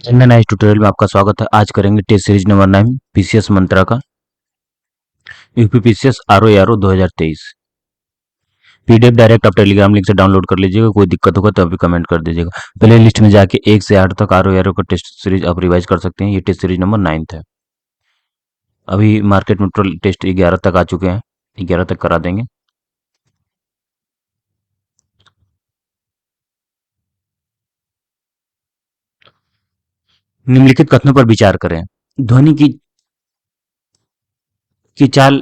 चंदन आज ट्यूटोरियल में आपका स्वागत है। आज करेंगे टेस्ट सीरीज नंबर 9 पीसीएस मंत्रा का UP PCS RO 2023। PDF direct आप टेलीग्राम लिंक से डाउनलोड कर लीजिएगा। कोई दिक्कत होगा तो अभी कमेंट कर दीजिएगा। प्ले लिस्ट में जाके 1 से 8 तक आरओ का टेस्ट सीरीज आप रिवाइज कर सकते हैं। ये टेस्ट सीरीज नंबर 9 है। अभी मार्केट में टोटल टेस्ट 11 तक आ चुके हैं। 11 तक करा देंगे। निम्नलिखित कथनों पर विचार करें। ध्वनि की चाल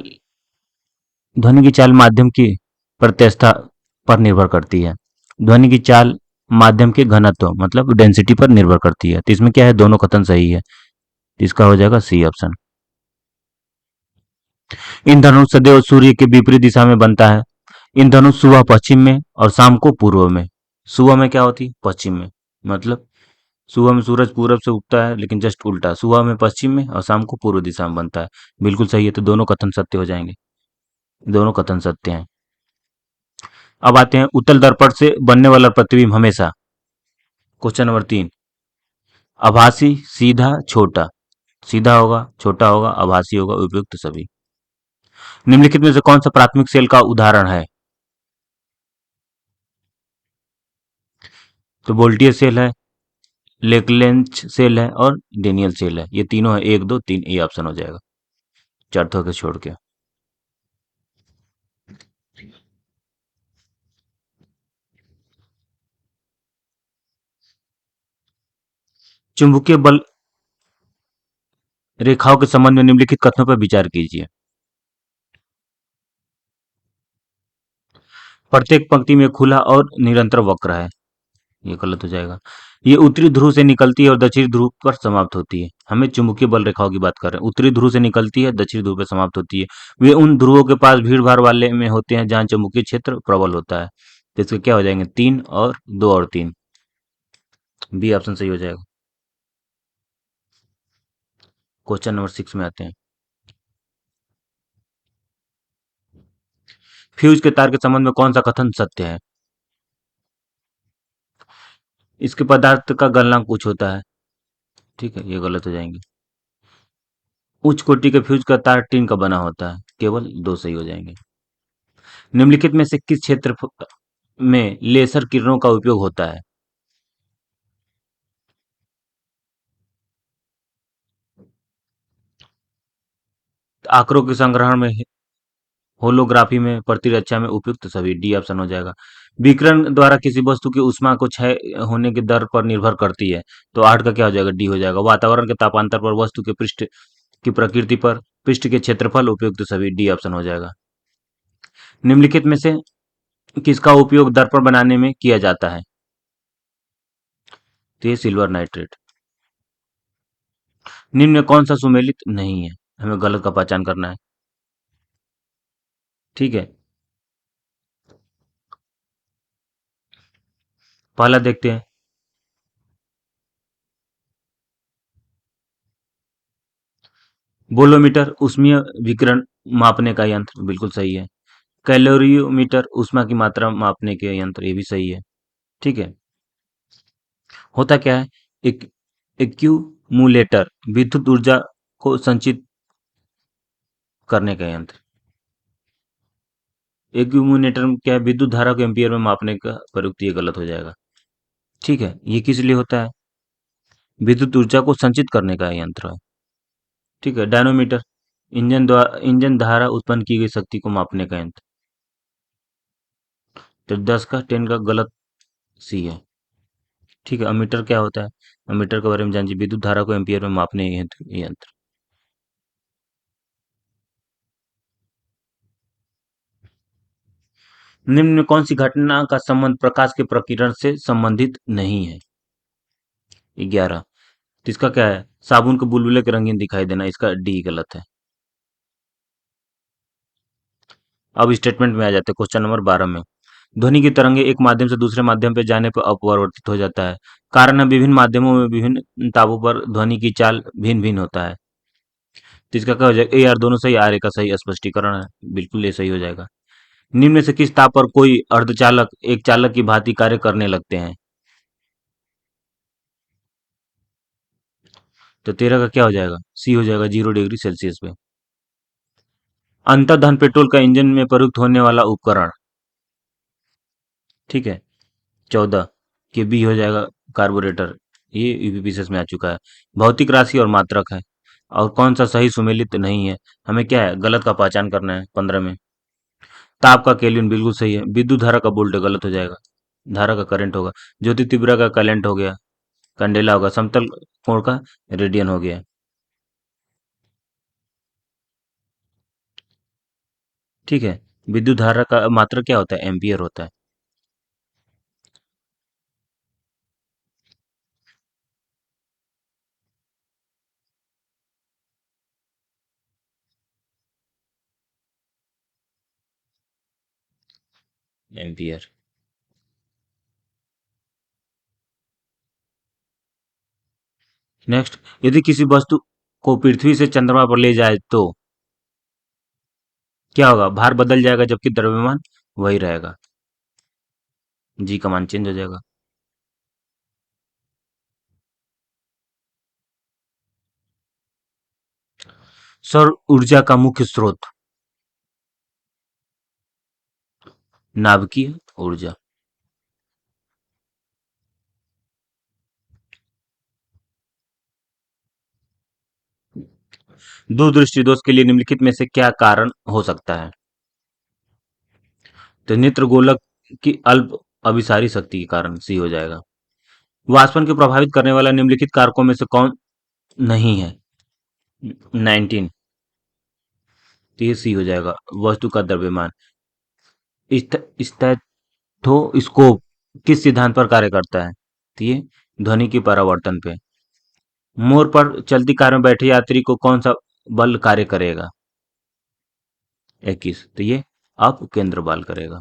ध्वनि की चाल माध्यम की प्रत्यस्थता पर निर्भर करती है। ध्वनि की चाल माध्यम के घनत्व मतलब डेंसिटी पर निर्भर करती है। तो इसमें क्या है, दोनों कथन सही है। तो इसका हो जाएगा सी ऑप्शन। इंद्रधनुष सदैव सूर्य के विपरीत दिशा में बनता है। इंद्रधनुष सुबह पश्चिम में और शाम को पूर्व में। सुबह में क्या होती है, पश्चिम में। मतलब सुबह में सूरज पूरब से उगता है, लेकिन जस्ट उल्टा, सुबह में पश्चिम में और शाम को पूर्व दिशा में बनता है। बिल्कुल सही है। तो दोनों कथन सत्य हो जाएंगे। दोनों कथन सत्य हैं। अब आते हैं उत्तल दर्पण से बनने वाला प्रतिबिंब हमेशा। क्वेश्चन नंबर 3, आभासी, सीधा, छोटा। सीधा होगा, छोटा होगा, आभासी होगा, उपयुक्त सभी। निम्नलिखित में से कौन सा प्राथमिक सेल का उदाहरण है? तो वोल्टियर सेल है, लेकलेंच सेल है और डेनियल सेल है। ये तीनों है, 1 2 3, ये ऑप्शन हो जाएगा चौथा के छोड़ के। चुंबकीय बल रेखाओं के संबंध में निम्नलिखित कथनों पर विचार कीजिए। प्रत्येक पंक्ति में खुला और निरंतर वक्र है। ये गलत हो जाएगा। ये उत्तरी ध्रुव से निकलती है और दक्षिणी ध्रुव पर समाप्त होती है। हमें चुंबकीय बल रेखाओं की बात कर रहे हैं। उत्तरी ध्रुव से निकलती है, दक्षिणी ध्रुव पर समाप्त होती है। वे उन ध्रुवों के पास भीड़ भाड़ वाले में होते हैं जहां चुंबकीय क्षेत्र प्रबल होता है। तो इसके क्या हो जाएंगे, 3 और 2 और 3। बी ऑप्शन सही हो जाएगा। क्वेश्चन नंबर 6 में आते हैं। फ्यूज के तार के संबंध में कौन सा कथन सत्य है? इसके पदार्थ का गलनांक कुछ होता है। ठीक है, ये गलत हो जाएंगे। उच्च कोटि के फ्यूज का तार टीन का बना होता है। केवल 2 सही हो जाएंगे। निम्नलिखित में से किस क्षेत्र में लेसर किरणों का उपयोग होता है? आंकड़ों के संग्रहण में, होलोग्राफी में, प्रतिरक्षा में, उपयुक्त सभी। डी ऑप्शन हो जाएगा। विकिरण द्वारा किसी वस्तु की ऊष्मा को क्षय होने की दर पर निर्भर करती है। तो 8 का क्या हो जाएगा, डी हो जाएगा। वातावरण के तापांतर पर, वस्तु के पृष्ठ की प्रकृति पर, पृष्ठ के क्षेत्रफल, उपयुक्त सभी। डी ऑप्शन हो जाएगा। निम्नलिखित में से किसका उपयोग दर्पण बनाने में किया जाता है? तो ये सिल्वर नाइट्रेट। निम्न में कौन सा सुमेलित नहीं है? हमें गलत का पहचान करना है। ठीक है, पहला देखते हैं। बोलोमीटर ऊष्मीय विकिरण मापने का यंत्र, बिल्कुल सही है। कैलोरीमीटर ऊष्मा की मात्रा मापने के यंत्र, ये भी सही है। ठीक है। होता क्या है, एक एक्यूमुलेटर विद्युत ऊर्जा को संचित करने का यंत्र। एक्यूमुलेटर में क्या है, विद्युत धारा को एम्पियर में मापने का प्रयुक्त। ये गलत हो जाएगा। ठीक है, ये किस लिए होता है? विद्युत ऊर्जा को संचित करने का यंत्र है। ठीक है। डायनोमीटर इंजन धारा उत्पन्न की गई शक्ति को मापने का यंत्र। तो 10 का 10 का गलत, सी है। ठीक है। अमीटर क्या होता है? अमीटर के बारे में जानिए। विद्युत धारा को एम्पियर में मापने यंत्र। निम्न में कौन सी घटना का संबंध प्रकाश के प्रकीर्णन से संबंधित नहीं है? 11। तो इसका क्या है, साबुन के बुलबुले के रंगीन दिखाई देना। इसका डी गलत है। अब स्टेटमेंट में आ जाते हैं। क्वेश्चन नंबर 12 में, ध्वनि की तरंगे एक माध्यम से दूसरे माध्यम पर जाने पर अपवर्तित हो जाता है। कारण है विभिन्न माध्यमों में विभिन्न तापों पर ध्वनि की चाल भिन्न भिन्न होता है। तो इसका क्या हो जाएगा, ए आर दोनों सही, आर ए का सही स्पष्टीकरण है। बिल्कुल ये सही हो जाएगा। निम्न में से किस ताप पर कोई अर्धचालक एक चालक की भांति कार्य करने लगते हैं? तो 13 का क्या हो जाएगा? सी हो जाएगा 0 डिग्री सेल्सियस पे। अंतर्दहन पेट्रोल का इंजन में प्रयुक्त होने वाला उपकरण। ठीक है। 14 के बी हो जाएगा कार्बोरेटर। ये यूपीपीसीएस में आ चुका है। भौतिक राशि और मात्रक है। और कौन सा सही सुमेलित नहीं है? हमें क्या है, गलत का पहचान करना है 15 में। ताप का केल्विन बिल्कुल सही है। विद्युत धारा का वोल्ट गलत हो जाएगा। धारा का करंट होगा। ज्योति तीव्रता का कैलेंट हो गया। कैंडेला होगा। समतल कोण का रेडियन हो गया। ठीक है। विद्युत धारा का मात्रक क्या होता है? एम्पियर होता है। एम्पियर। नेक्स्ट, यदि किसी वस्तु को पृथ्वी से चंद्रमा पर ले जाए तो क्या होगा? भार बदल जाएगा जबकि द्रव्यमान वही रहेगा। जी का मान चेंज हो जाएगा। सौर ऊर्जा का मुख्य स्रोत। नाभिकीय ऊर्जा। दूरदृष्टि दोष के लिए निम्नलिखित में से क्या कारण हो सकता है? तो नेत्र गोलक की अल्प अभिसारी शक्ति के कारण सी हो जाएगा। वाष्पन को प्रभावित करने वाला निम्नलिखित कारकों में से कौन नहीं है? 19। तो ये सी हो जाएगा। वस्तु का द्रव्यमान। स्टैथोस्कोप किस सिद्धांत पर कार्य करता है? तो ये ध्वनि की परावर्तन पे। मोर पर चलती कार में बैठे यात्री को कौन सा बल कार्य करेगा? 21। तो ये अप केंद्र बल करेगा।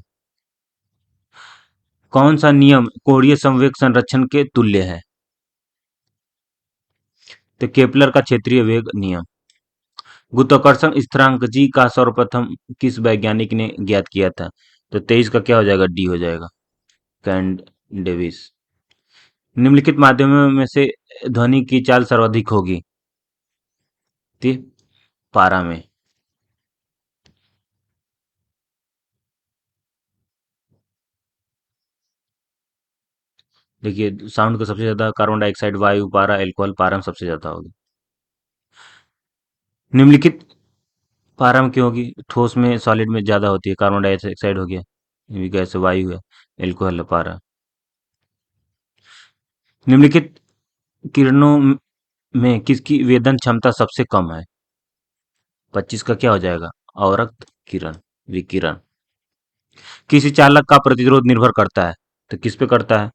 कौन सा नियम कोणीय संवेग संरक्षण के तुल्य है? तो केपलर का क्षेत्रीय वेग नियम। गुरुत्वाकर्षण स्थिरांक जी का सर्वप्रथम किस वैज्ञानिक ने ज्ञात किया था? तो 23 का क्या हो जाएगा? डी हो जाएगा। कैंड डेविस। निम्नलिखित माध्यमों में से ध्वनि की चाल सर्वाधिक होगी? तो पारा में। देखिए, साउंड का सबसे ज्यादा कार्बन डाइऑक्साइड, वायु, पारा, एल्कोहल, पारा में सबसे ज्यादा होगी। निम्नलिखित पारा में क्यों होगी? ठोस में, सॉलिड में ज्यादा होती है। कार्बन डाइऑक्साइड हो गया, ये भी गैस है, वायु है, एल्कोहल है, पारा। निम्नलिखित किरणों में किसकी वेदन क्षमता सबसे कम है? 25 का क्या हो जाएगा? अवरक्त किरण, विकिरण। किसी चालक का प्रतिरोध निर्भर करता है? तो किस पे करता है?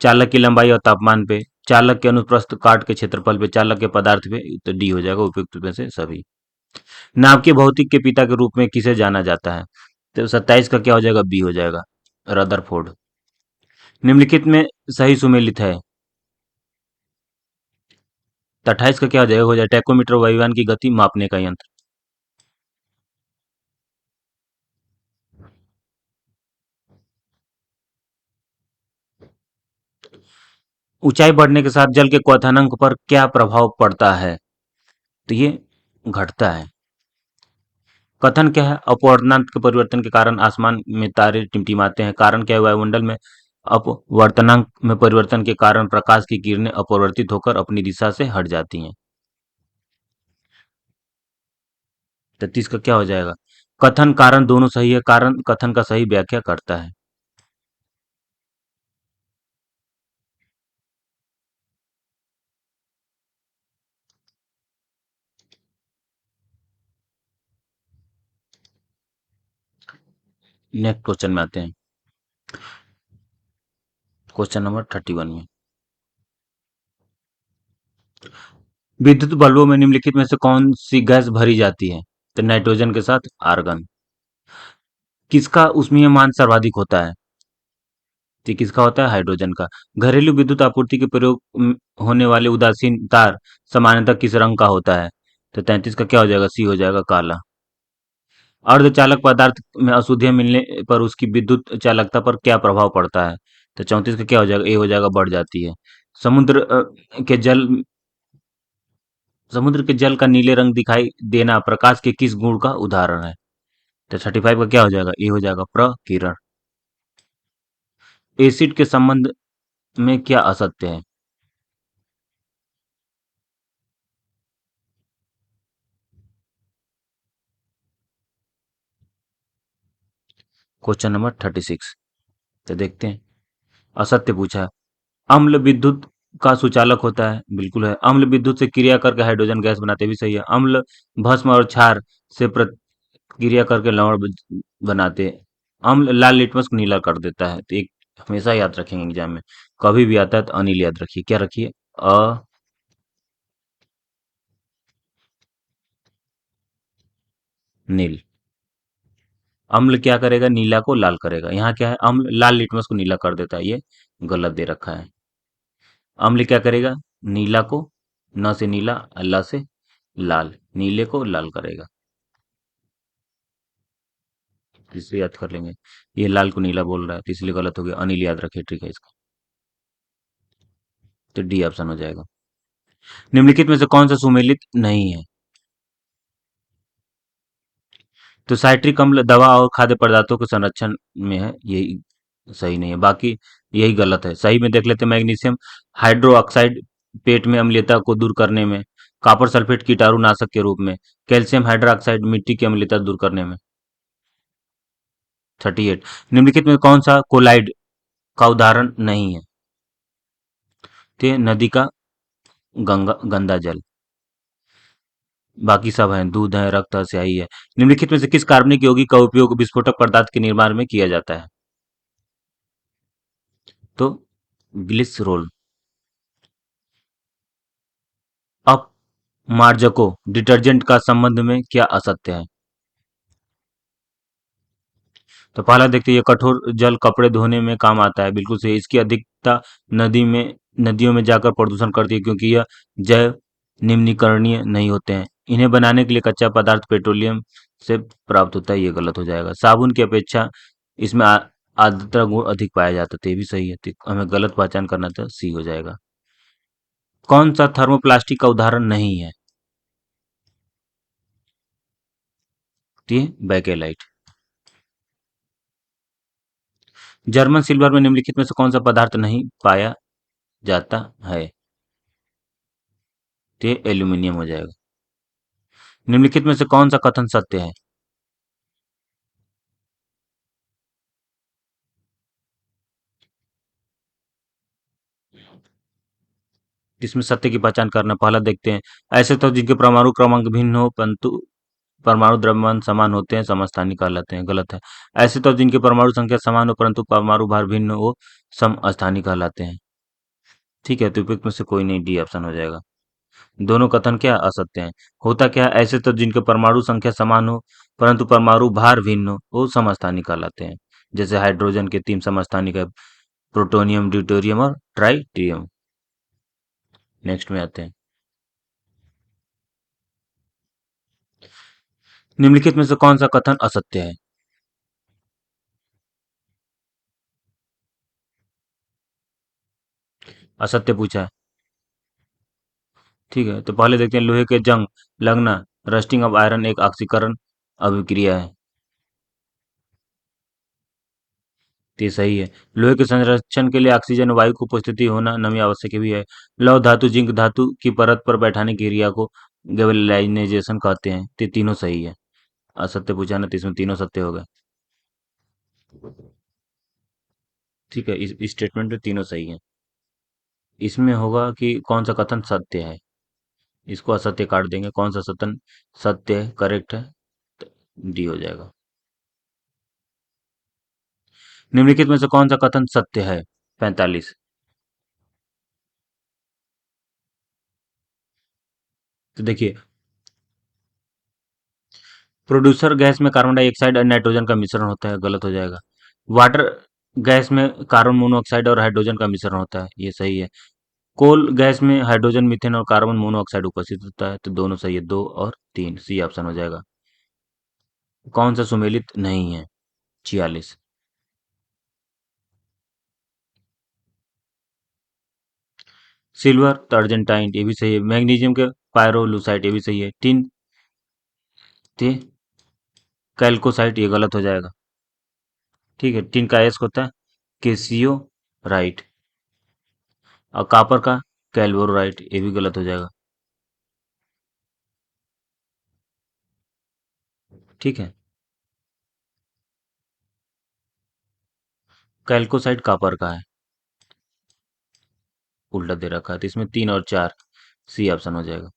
चालक की लंबाई और तापमान पे, चालक के अनुप्रस्थ काट के क्षेत्रफल पे, चालक के पदार्थ पे। तो डी हो जाएगा उपयुक्त में से सभी। नाभिकीय भौतिक के पिता के रूप में किसे जाना जाता है? तो 27 का क्या हो जाएगा? बी हो जाएगा। रदरफोर्ड। निम्नलिखित में सही सुमेलित है? तो 28 का क्या हो जाएगा? टैकोमीटर वायुयान की गति मापने का यंत्र। ऊंचाई बढ़ने के साथ जल के क्वथनांक पर क्या प्रभाव पड़ता है? तो ये घटता है। कथन क्या है? अपवर्तनांक के परिवर्तन के कारण आसमान में तारे टिमटिमाते हैं। कारण क्या है? वायुमंडल में अपवर्तनांक में परिवर्तन के कारण प्रकाश की किरणें अपवर्तित होकर अपनी दिशा से हट जाती हैं। 33 का क्या हो जाएगा? कथन कारण दोनों सही है। कारण कथन का सही व्याख्या करता है। नेक्स्ट क्वेश्चन में आते हैं। क्वेश्चन नंबर 31 में, विद्युत बल्बों में निम्नलिखित में से कौन सी गैस भरी जाती है? तो नाइट्रोजन के साथ आर्गन। किसका ऊष्मीय मान सर्वाधिक होता है? तो किसका होता है? हाइड्रोजन का। घरेलू विद्युत आपूर्ति के प्रयोग होने वाले उदासीन तार सामान्यतः किस रंग का होता है? तो 33 का क्या हो जाएगा? सी हो जाएगा, काला। अर्धचालक पदार्थ में अशुद्धियां मिलने पर उसकी विद्युत चालकता पर क्या प्रभाव पड़ता है? तो 34 का क्या हो जाएगा? ए हो जाएगा, बढ़ जाती है। समुद्र के जल समुद्र के जल का नीले रंग दिखाई देना प्रकाश के किस गुण का उदाहरण है? तो 35 का क्या हो जाएगा? ये हो जाएगा प्रकीर्ण। एसिड के संबंध में क्या असत्य है? Question number 36। तो देखते हैं। असत्य पूछा है। अम्ल विद्युत का सुचालक होता है, बिल्कुल है। अम्ल विद्युत से क्रिया करके हाइड्रोजन गैस बनाते भी सही है। अम्ल भस्म और क्षार से क्रिया करके लवण बनाते हैं। अम्ल लाल लिटमस को नीला कर देता है। तो एक हमेशा याद रखेंगे एग्जाम में, कभी भी आता है तो अनिल याद रखिए। क्या रखिए? अनिल। अम्ल क्या करेगा? नीला को लाल करेगा। यहाँ क्या है? अम्ल लाल लिटमस को नीला कर देता है, ये गलत दे रखा है। अम्ल क्या करेगा? नीला को, न से नीला, अल्लाह से लाल, नीले को लाल करेगा। इसलिए याद कर लेंगे। ये लाल को नीला बोल रहा है तो इसलिए गलत हो गया। अनिल याद रखिए, ठीक है इसका। तो डी ऑप्शन हो जाएगा। निम्नलिखित में से कौन सा सुमेलित नहीं है? तो साइट्रिक अम्ल दवा और खाद्य पदार्थों के संरक्षण में है, यही सही नहीं है। बाकी यही गलत है। सही में देख लेते हैं। मैग्नीशियम हाइड्रोक्साइड पेट में अम्लता को दूर करने में। कॉपर सल्फेट कीटाणुनाशक के रूप में। कैल्शियम हाइड्रोक्साइड मिट्टी की अम्लता दूर करने में। 38। निम्नलिखित में कौन सा कोलाइड का उदाहरण नहीं है? तो नदी का गंगा गंदा जल। बाकी सब हैं, दूध है, रक्त है, स्याही है। निम्नलिखित में से किस कार्बनिक यौगिक का उपयोग विस्फोटक पदार्थ के निर्माण में किया जाता है? तो ग्लिसरोल। अपमार्जकों डिटर्जेंट का संबंध में क्या असत्य है? तो पहला देखते हैं, ये कठोर जल कपड़े धोने में काम आता है, बिल्कुल सही। इसकी अधिकता नदियों में जाकर प्रदूषण करती है, क्योंकि यह जैव निम्नीकरणीय नहीं होते हैं। इन्हें बनाने के लिए कच्चा पदार्थ पेट्रोलियम से प्राप्त होता है, ये गलत हो जाएगा। साबुन की अपेक्षा इसमें आर्द्रता गुण अधिक पाया जाता है, तो ये भी सही है। तो हमें गलत पहचान करना था, सी हो जाएगा। कौन सा थर्मोप्लास्टिक का उदाहरण नहीं है? तो ये बैकेलाइट। जर्मन सिल्वर में निम्नलिखित में से कौन सा पदार्थ नहीं पाया जाता है? तो ये एल्यूमिनियम हो जाएगा। निम्नलिखित में से कौन सा कथन सत्य है? जिसमें सत्य की पहचान करना, पहला देखते हैं। ऐसे तो जिनके परमाणु क्रमांक भिन्न हो परंतु परमाणु द्रव्यमान समान होते हैं, समस्थानिक कहलाते हैं, गलत है। ऐसे तो जिनके परमाणु संख्या समान हो परंतु परमाणु भार भिन्न हो, समस्थानिक कहलाते हैं। ठीक है, तो उपयुक्त में से कोई नहीं, डी ऑप्शन हो जाएगा। दोनों कथन क्या असत्य हैं? होता क्या है? ऐसे तो जिनके परमाणु संख्या समान हो परंतु परमाणु भार भिन्न हो, वो समस्थानिक कहलाते हैं। जैसे हाइड्रोजन के 3 समस्थानिक है, प्लूटोनियम, ड्यूटेरियम और ट्राइटियम। नेक्स्ट में आते हैं। निम्नलिखित में से कौन सा कथन असत्य है? असत्य पूछा है। ठीक है, तो पहले देखते हैं। लोहे के जंग लगना, रस्टिंग ऑफ आयरन एक ऑक्सीकरण अभिक्रिया है, तो ये सही है। लोहे के संरक्षण के लिए ऑक्सीजन वायु की उपस्थिति होना नमी आवश्यक भी है। लौह धातु जिंक धातु की परत पर बैठाने की क्रिया को गैल्वेनाइजेशन कहते हैं, तो ये तीनों सही है। असत्य पूछा ना, तो इसमें तीनों सत्य हो गए। ठीक है, इस स्टेटमेंट में तीनों सही है। इसमें होगा कि कौन सा कथन सत्य है। इसको असत्य काट देंगे। कौन सा कथन सत्य है, करेक्ट है, डी हो जाएगा। निम्नलिखित में से कौन सा कथन सत्य है? 45। तो देखिए, प्रोड्यूसर गैस में कार्बन डाइऑक्साइड और नाइट्रोजन का मिश्रण होता है, गलत हो जाएगा। वाटर गैस में कार्बन मोनोऑक्साइड और हाइड्रोजन का मिश्रण होता है, ये सही है। कोल गैस में हाइड्रोजन मीथेन और कार्बन मोनोऑक्साइड उपस्थित होता है, तो दोनों सही है। 2 और 3, सी ऑप्शन हो जाएगा। कौन सा सुमेलित नहीं है? 46। सिल्वर तो अर्जेंटाइन, ये भी सही है। मैग्नीशियम के पायरोलुसाइट, ये भी सही है। टिन ते कैल्कोसाइट, ये गलत हो जाएगा। ठीक है, टिन का एस होता है केसियो राइट, और कापर का कैल्वोराइट, ये भी गलत हो जाएगा। ठीक है, कैल्कोसाइट कापर का है, उल्टा दे रखा है, तो इसमें 3 और 4, सी ऑप्शन हो जाएगा।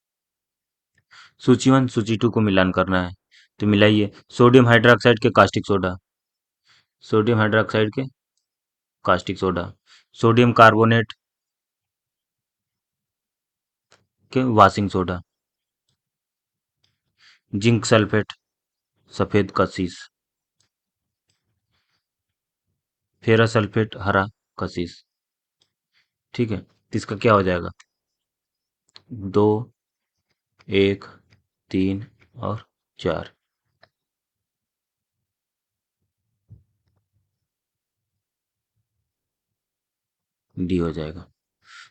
सूची 1 सूची 2 को मिलान करना है, तो मिलाइए। सोडियम हाइड्रोक्साइड के कास्टिक सोडा, सोडियम हाइड्रोक्साइड के कास्टिक सोडा, सोडियम कार्बोनेट के वाशिंग सोडा, जिंक सल्फेट सफेद कशिश, फेरस सल्फेट हरा कशिश। ठीक है, तो इसका क्या हो जाएगा? 2, 1, 3 और 4, डी हो जाएगा।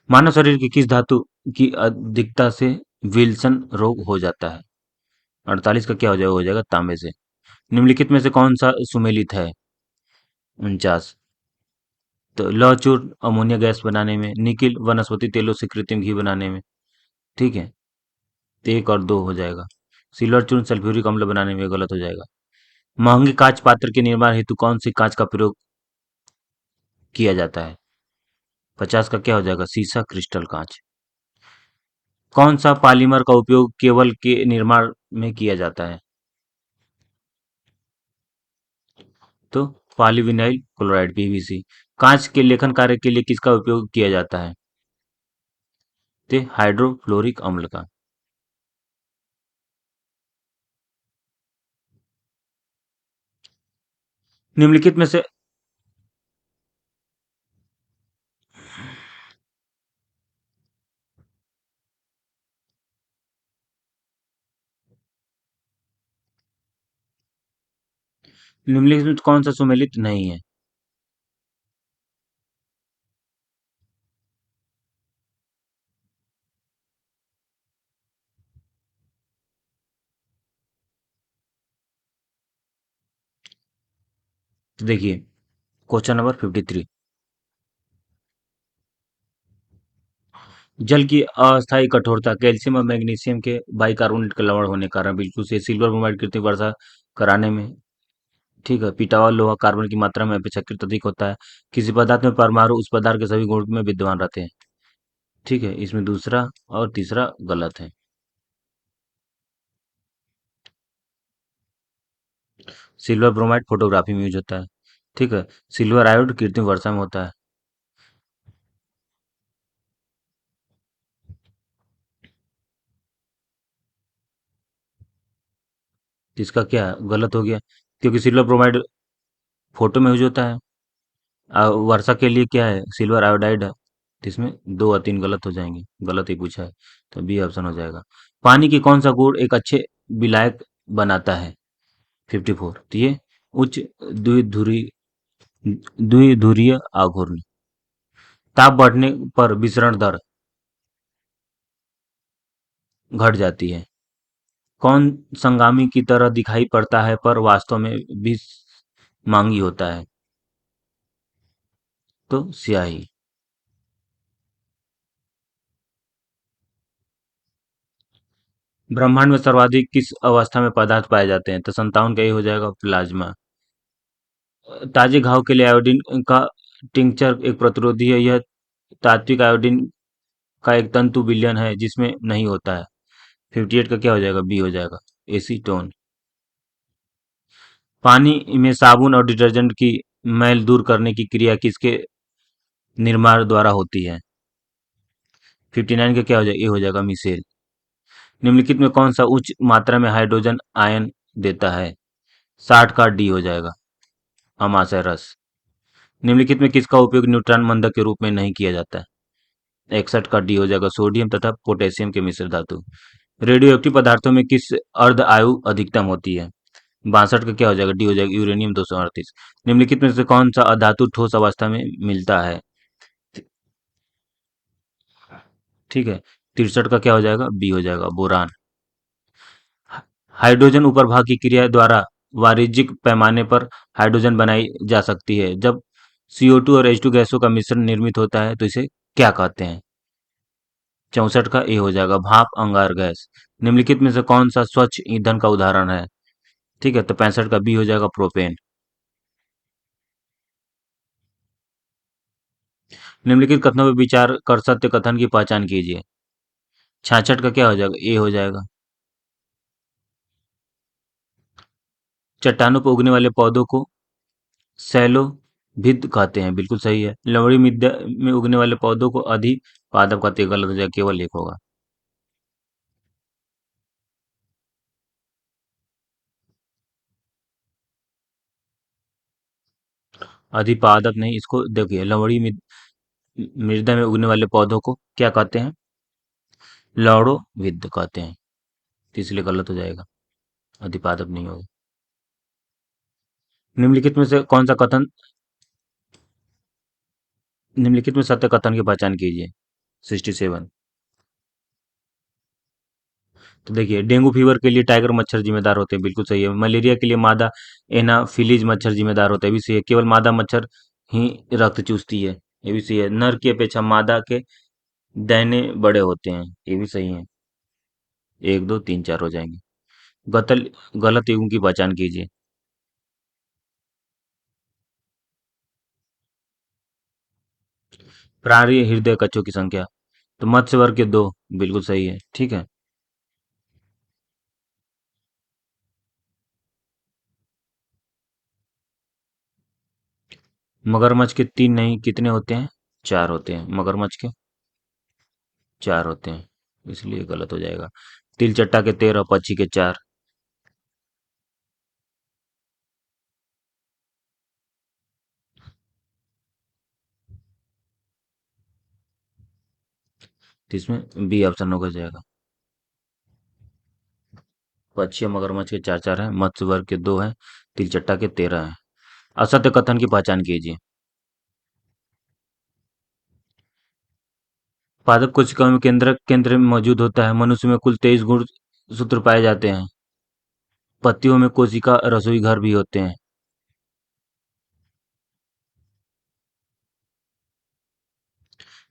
मानव शरीर की किस धातु की अधिकता से विल्सन रोग हो जाता है? 48 का क्या हो जाएगा तांबे से। निम्नलिखित में से कौन सा सुमेलित है? 49, तो लौह चूर्ण अमोनिया गैस बनाने में, निकिल वनस्पति तेलों से कृत्रिम घी बनाने में। ठीक है, तो 1 और 2 हो जाएगा। सिल्वर चूर्ण सल्फ्यूरिक अम्ल बनाने में, गलत हो जाएगा। महंगे कांच पात्र के निर्माण हेतु कौन सी कांच का प्रयोग किया जाता है? 50 का क्या हो जाएगा? सीसा क्रिस्टल कांच। कौन सा पॉलीमर का उपयोग केबल के निर्माण में किया जाता है? तो पॉलीविनाइल क्लोराइड, पीवीसी। कांच के लेखन कार्य के लिए किसका उपयोग किया जाता है? तो हाइड्रोफ्लोरिक अम्ल का। निम्नलिखित में से निम्नलिखित में कौन सा सुमेलित नहीं है? तो देखिए, क्वेश्चन नंबर 53। जल की अस्थायी कठोरता कैल्शियम और मैग्नीशियम के बाइकार्बोनेट का लवण होने के कारण बिल्कुल से सिल्वर ब्रोमाइड कृत्रिम वर्षा कराने में। ठीक है, पीटावा लोहा कार्बन की मात्रा में अपेक्षाकृत अधिक होता है। किसी पदार्थ में परमाणु उस पदार्थ के सभी गुण में विद्यमान रहते हैं। ठीक है, इसमें दूसरा और तीसरा गलत है। सिल्वर ब्रोमाइड फोटोग्राफी में यूज होता है। ठीक है, सिल्वर आयोड कृत्रिम वर्षा में होता है। तो इसका क्या है? गलत हो गया, क्योंकि सिल्वर ब्रोमाइड फोटो में यूज होता है। वर्षा के लिए क्या है? सिल्वर आयोडाइड है। तो इसमें 2 और 3 गलत हो जाएंगे, गलत ही पूछा है, तो बी ऑप्शन हो जाएगा। पानी की कौन सा गुण एक अच्छे विलायक बनाता है? 54, तो ये उच्च द्विध्रुवी द्विध्रुवीय आघूर्ण। ताप बढ़ने पर विसरण दर घट जाती है। कौन संगामी की तरह दिखाई पड़ता है पर वास्तव में विष मांगी होता है? तो स्याही। ब्रह्मांड में सर्वाधिक किस अवस्था में पदार्थ पाए जाते हैं? तो 57 का ये हो जाएगा प्लाज्मा। ताजे घाव के लिए आयोडीन का टिंचर एक प्रतिरोधी है। यह तात्विक आयोडीन का एक तंतु विलयन है जिसमें नहीं होता है। 58 का क्या हो जाएगा? बी हो जाएगा एसीटोन। पानी में साबुन और डिटर्जेंट की मैल दूर करने की क्रिया किसके निर्माण द्वारा होती है? 59 का क्या हो जाएगा? ये हो जाएगा मिसेल। निम्नलिखित में कौन सा उच्च मात्रा में हाइड्रोजन आयन देता है? 60 का डी हो जाएगा अमाशय रस। निम्नलिखित में किसका उपयोग न्यूट्रॉन मंदक के रूप में नहीं किया जाता है? 61 का डी हो जाएगा सोडियम तथा पोटेशियम के मिश्र धातु। रेडियो एक्टिव पदार्थों में किस अर्ध आयु अधिकतम होती है? 62 का क्या हो जाएगा? डी हो जाएगा यूरेनियम 238। निम्नलिखित में से कौन सा अधातु ठोस अवस्था में मिलता है? ठीक है। 63 का क्या हो जाएगा? बी हो जाएगा, बोरान। हाइड्रोजन ऊपर भाग की क्रिया द्वारा वाणिज्यिक पैमाने पर हाइड्रोजन बनाई जा सकती है। जब CO2 और H2 गैसों का मिश्रण निर्मित होता है तो इसे क्या कहते हैं? 64 का ए हो जाएगा, भाप अंगार गैस। निम्नलिखित में से कौन सा स्वच्छ ईंधन का उदाहरण है? ठीक है, तो 65 का बी हो जाएगा, प्रोपेन। निम्नलिखित कथनों पर विचार कर सत्य कथन की पहचान कीजिए। 66 का क्या हो जाएगा? ए हो जाएगा। चट्टानों पर उगने वाले पौधों को सैलो भित्त कहते हैं, बिल्कुल सही है। लवणी मृदा में उगने वाले पौधों को अधिपादप कहते हैं, गलत हो जाएगा, केवल एक होगा। अधिपादप नहीं, इसको देखिए, लवणी मृदा में उगने वाले पौधों को क्या कहते हैं? लौड़ो विद कहते हैं, तो इसलिए गलत हो जाएगा, अधिपादप नहीं होगा। निम्नलिखित में से कौन सा कथन निम्नलिखित में सत्य कथन की पहचान कीजिए। 67। तो देखिए, डेंगू फीवर के लिए टाइगर मच्छर जिम्मेदार होते हैं, बिल्कुल सही है। मलेरिया के लिए मादा एनाफिलीज मच्छर जिम्मेदार होता है, ये भी सही है। केवल मादा मच्छर ही रक्त चूसती है, ये भी सही है। नर की अपेक्षा मादा के दैने बड़े होते हैं, ये भी सही है। एक दो तीन चार हो जाएंगे। गतल गलत युग्म की पहचान कीजिए। प्राणी हृदय कच्छों की संख्या, तो मत्स्य वर्ग के दो, बिल्कुल सही है, ठीक है। मगरमच्छ के तीन नहीं, कितने होते हैं? चार होते हैं मगरमच्छ के, चार होते हैं, इसलिए गलत हो जाएगा। तिलचट्टा के 13, पक्षी के चार। तो इसमें बी ऑप्शन होगा जाएगा। पक्षी और मगरमच्छ के चार चार हैं, मत्स्य वर्ग के दो हैं, तिलचट्टा के 13 हैं। असत्य कथन की पहचान कीजिए। पादप कोशिकाओं में केंद्रक केंद्र में मौजूद होता है। मनुष्य में कुल 23 गुण सूत्र पाए जाते हैं। पत्तियों में कोशिका रसोई घर भी होते हैं।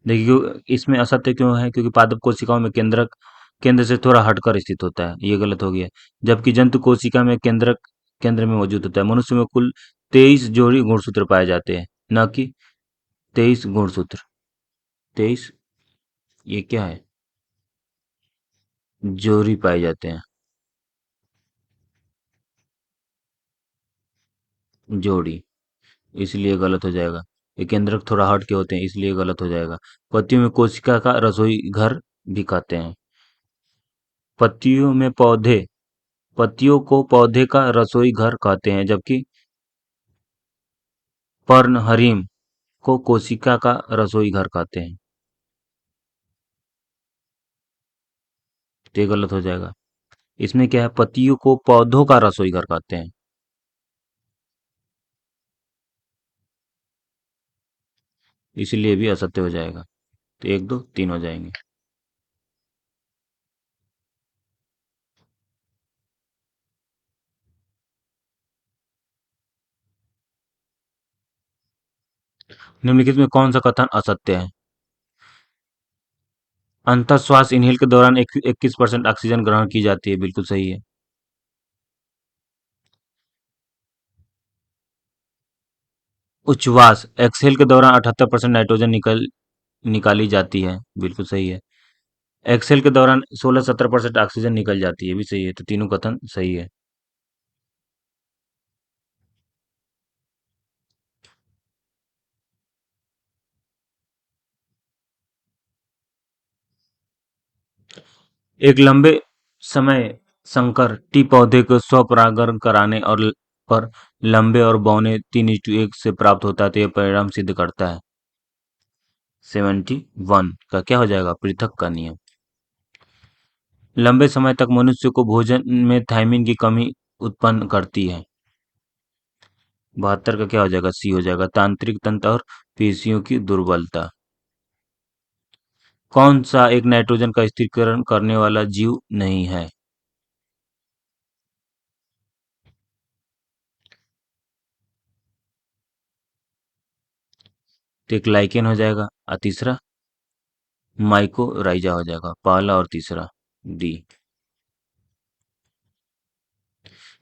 देखिए, इसमें असत्य क्यों है? क्योंकि पादप कोशिकाओं में केंद्रक केंद्र से थोड़ा हटकर स्थित होता है, ये गलत हो गया। जबकि जंतु कोशिका में केंद्रक केंद्र में मौजूद होता है। मनुष्य में कुल 23 जोड़ी गुणसूत्र पाए जाते हैं, न कि 23 गुणसूत्र। 23, ये क्या है? जोड़ी पाए जाते हैं, जोड़ी, इसलिए गलत हो जाएगा। ये केंद्रक थोड़ा हट के होते हैं, इसलिए गलत हो जाएगा। पत्तियों में कोशिका का रसोई घर भी कहते हैं। पत्तियों में पौधे पत्तियों को पौधे का रसोई घर कहते हैं, जबकि पर्णहरिम को कोशिका का रसोई घर कहते हैं, तो ये गलत हो जाएगा। इसमें क्या है? पत्तियों को पौधों का रसोई घर कहते हैं, इसीलिए भी असत्य हो जाएगा। तो एक दो तीन हो जाएंगे। निम्नलिखित में कौन सा कथन असत्य है? अंतःश्वास इनहेल के दौरान 21% ऑक्सीजन ग्रहण की जाती है, बिल्कुल सही है। उच्छ्वास एक्सहेल के दौरान 78% नाइट्रोजन निकाली जाती है, बिल्कुल सही है। एक्सहेल के दौरान 16-17% ऑक्सीजन निकल जाती है, भी सही है। तो तीनों कथन सही है। एक लंबे समय संकर टी पौधे को स्वपरागण कराने पर लंबे और बौने 3:1 से प्राप्त होता है, तो यह परिणाम सिद्ध करता है। 71 का क्या हो जाएगा? पृथक का नियम। लंबे समय तक मनुष्य को भोजन में थायमिन की कमी उत्पन्न करती है। 72 का क्या हो जाएगा? सी हो जाएगा, तांत्रिक तंत्र और पेशियों की दुर्बलता। कौन सा एक नाइट्रोजन का स्थिरीकरण करने वाला जीव नहीं है? तो एक लाइकेन हो जाएगा और तीसरा माइकोराइजा हो जाएगा, पहला और तीसरा डी।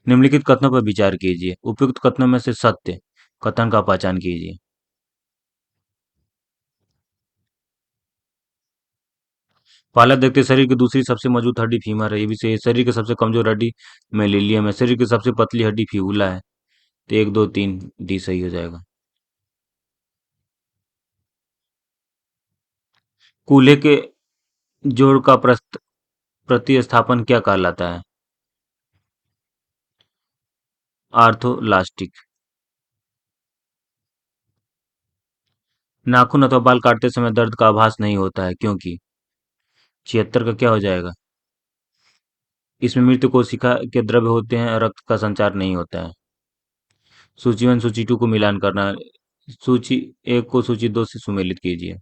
निम्नलिखित कथनों पर विचार कीजिए, उपयुक्त कथनों में से सत्य कथन का पहचान कीजिए। पहला देखते हैं, शरीर की दूसरी सबसे मजबूत हड्डी फीमर है, ये भी सही है। शरीर की सबसे कमजोर हड्डी मेलिलियम है। शरीर की सबसे पतली हड्डी फ्यूला है। तो एक दो तीन डी सही हो जाएगा। कूल्हे के जोड़ का प्रतिस्थापन क्या कहलाता है? आर्थोलास्टिक। नाखून अथवा बाल काटते समय दर्द का आभास नहीं होता है क्योंकि 76 का क्या हो जाएगा? इसमें मृत कोशिका के द्रव्य होते हैं, रक्त का संचार नहीं होता है। सूची वन सूची टू को मिलान करना है। सूची एक को सूची दो से सुमेलित कीजिए।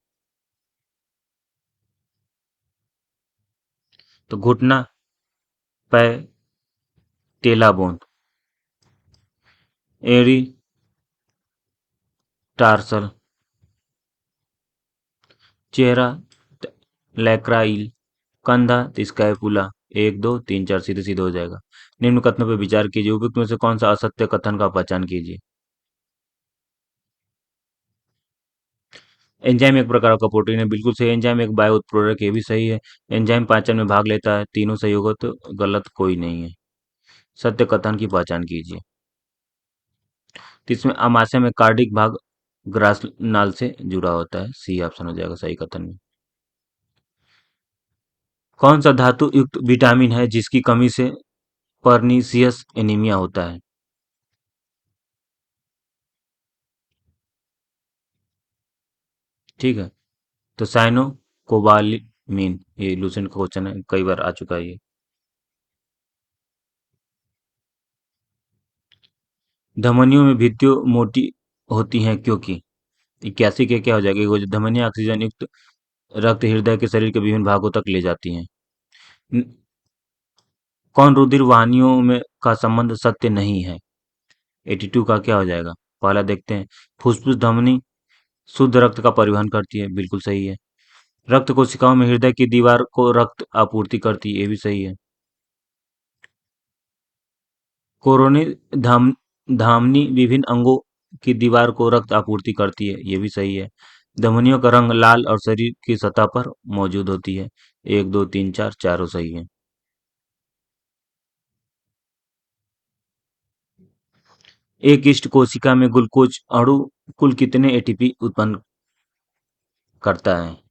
तो घुटना, पैटेला बोन, एड़ी, टार्सल, चेहरा, लैक्राइल, कंधा, स्कैपुला। एक दो तीन चार सीधे सीधे हो जाएगा। निम्न कथनों पर विचार कीजिए, उपयुक्त में से कौन सा असत्य कथन का पहचान कीजिए। एंजाइम एक प्रकार का प्रोटीन है, बिल्कुल सही। एंजाइम एक बायो उत्प्रेरक, ये भी सही है। एंजाइम पाचन में भाग लेता है, तीनों सही होगा, तो गलत कोई नहीं है। सत्य कथन की पहचान कीजिए। तो इसमें अमाशय में कार्डिक भाग ग्रास नाल से जुड़ा होता है, सी ऑप्शन हो जाएगा सही कथन में। कौन सा धातु युक्त विटामिन है जिसकी कमी से पर्नीसियस एनीमिया होता है? ठीक है, तो साइनो कोबालामिन, ये लूसेंट का क्वेश्चन है, कई बार आ चुका है ये। धमनियों में भित्तियों मोटी होती हैं क्योंकि 81 के क्या हो जाएगा? वो जो धमनियां ऑक्सीजन युक्त रक्त हृदय के शरीर के विभिन्न भागों तक ले जाती हैं। न- कौन रुधिर वाहिनियों में का संबंध सत्य नहीं है? 82 का क्या हो जाएगा? पहला देखते हैं, फुफ्फुस धमनी शुद्ध रक्त का परिवहन करती है, बिल्कुल सही है। रक्त कोशिकाओं में हृदय की दीवार को रक्त आपूर्ति करती है, ये भी सही है। कोरोनी धाम धामनी विभिन्न अंगों की दीवार को रक्त आपूर्ति करती है, ये भी सही है। धमनियों का रंग लाल और शरीर की सतह पर मौजूद होती है। एक दो तीन चार चारों सही है। एक इष्ट कोशिका में ग्लूकोज अणु कुल कितने एटीपी उत्पन्न करता है?